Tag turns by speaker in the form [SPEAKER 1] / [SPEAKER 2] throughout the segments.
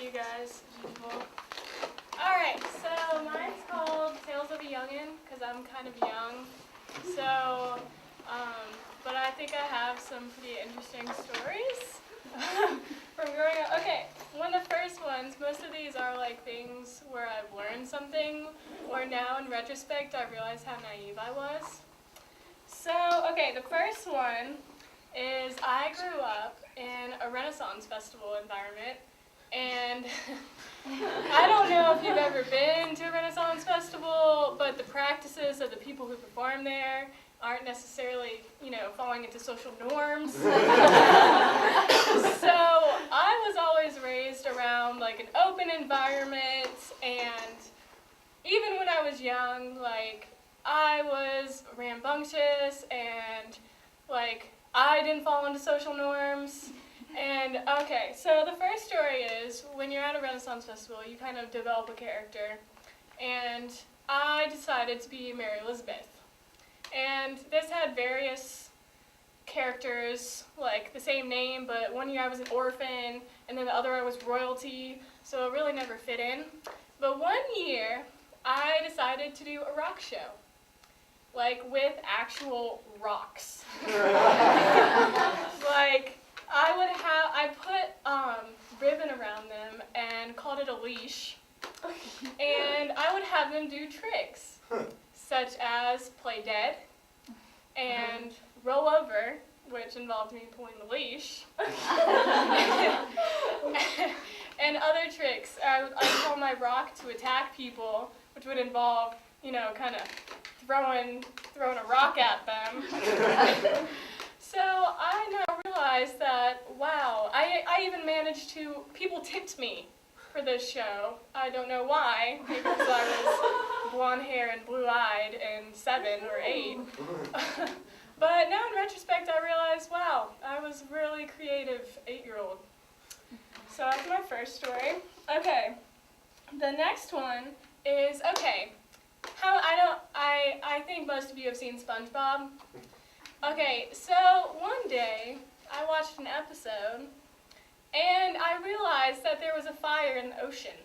[SPEAKER 1] you guys. Beautiful. Alright, so mine's called Tales of a Youngin', because I'm kind of young. So, but I think I have some pretty interesting stories from growing up. Okay, one of the first ones, most of these are like things where I've learned something, or now in retrospect I realize how naive I was. So, okay, the first one is I grew up in a Renaissance Festival environment, and I don't know if you've ever been to a Renaissance Festival, but the practices of the people who perform there aren't necessarily, falling into social norms. So I was always raised around like an open environment, and even when I was young, like I was rambunctious and like I didn't fall into social norms. And okay, so the first story is when you're at a Renaissance Festival, you kind of develop a character. And I decided to be Mary Elizabeth. And this had various characters, like the same name, but one year I was an orphan, and then the other I was royalty, so it really never fit in. But one year, I decided to do a rock show. Like, with actual rocks. Like, I put ribbon around them and called it a leash. And I would have them do tricks, such as play dead and roll over, which involved me pulling the leash. And other tricks. I would call my rock to attack people, which would involve, kind of throwing a rock at them. So I now realize that, wow, I even managed to, people tipped me for this show. I don't know why, because I was blonde hair and blue-eyed and 7 or 8. But now in retrospect I realize, wow, I was a really creative 8-year-old. So that's my first story. Okay, the next one is, okay, I think most of you have seen SpongeBob. Okay, so one day I watched an episode and I realized that there was a fire in the ocean.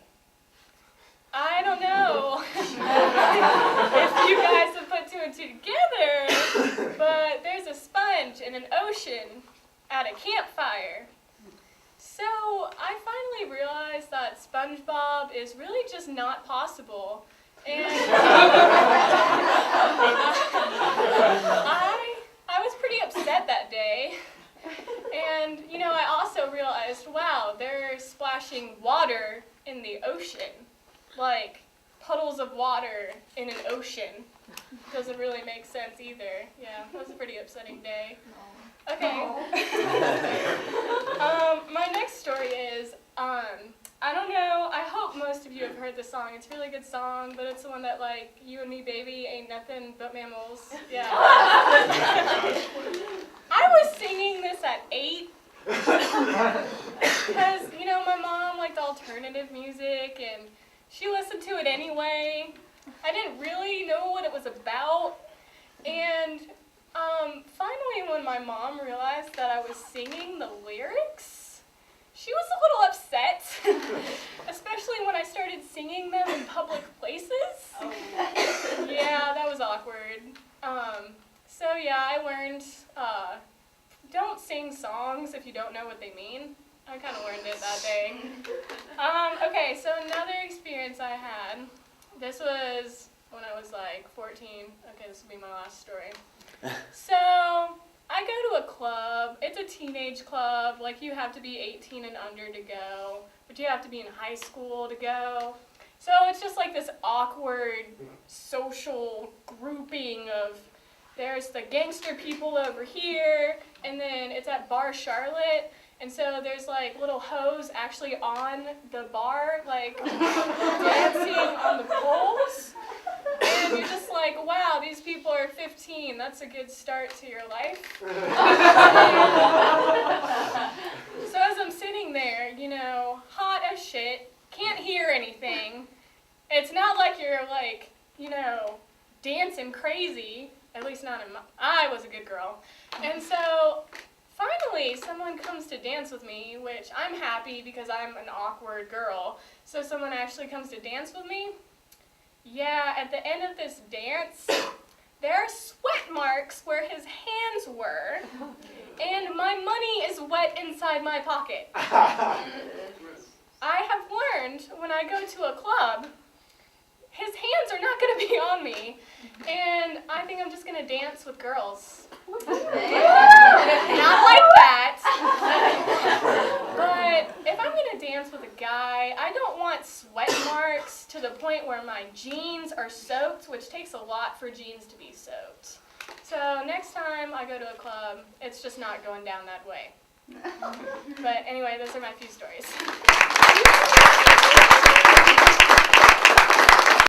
[SPEAKER 1] I don't know if you guys have put 2 and 2 together, but there's a sponge in an ocean at a campfire. So I finally realized that SpongeBob is really just not possible. And I was pretty upset that day. And, I also realized, wow, they're splashing water in the ocean. Like, puddles of water in an ocean. Doesn't really make sense either. Yeah, it was a pretty upsetting day. Okay. My next story is, I don't know, I hope most of you have heard this song. It's a really good song, but it's the one that, like, you and me, baby, ain't nothing but mammals. Yeah. I was singing this at 8. Because, my mom liked alternative music, and she listened to it anyway. I didn't really know what it was about. And finally, when my mom realized that I was singing the lyrics, she was a little upset, especially when I started singing them in public places. Oh. Yeah, that was awkward. So yeah, I learned, don't sing songs if you don't know what they mean. I kind of learned it that day. Okay, so another experience I had, this was when I was like 14. Okay, this will be my last story. So, I go to a club. It's a teenage club. Like, you have to be 18 and under to go, but you have to be in high school to go. So it's just like this awkward social grouping of, there's the gangster people over here, and then it's at Bar Charlotte, and so there's like little hoes actually on the bar, like dancing on the poles. And you're just like, wow, these people are 15. That's a good start to your life. So as I'm sitting there, hot as shit, can't hear anything. It's not like you're like, dancing crazy. At least not I was a good girl. And so finally finally, someone comes to dance with me, which I'm happy because I'm an awkward girl. So someone actually comes to dance with me. Yeah, at the end of this dance, there are sweat marks where his hands were, and my money is wet inside my pocket. I have learned when I go to a club, his hands are not going to be on me, and I think I'm just going to dance with girls. Not like that. But if I'm going to dance with a guy, I don't want sweat marks to the point where my jeans are soaked, which takes a lot for jeans to be soaked. So next time I go to a club, it's just not going down that way. But anyway, those are my few stories.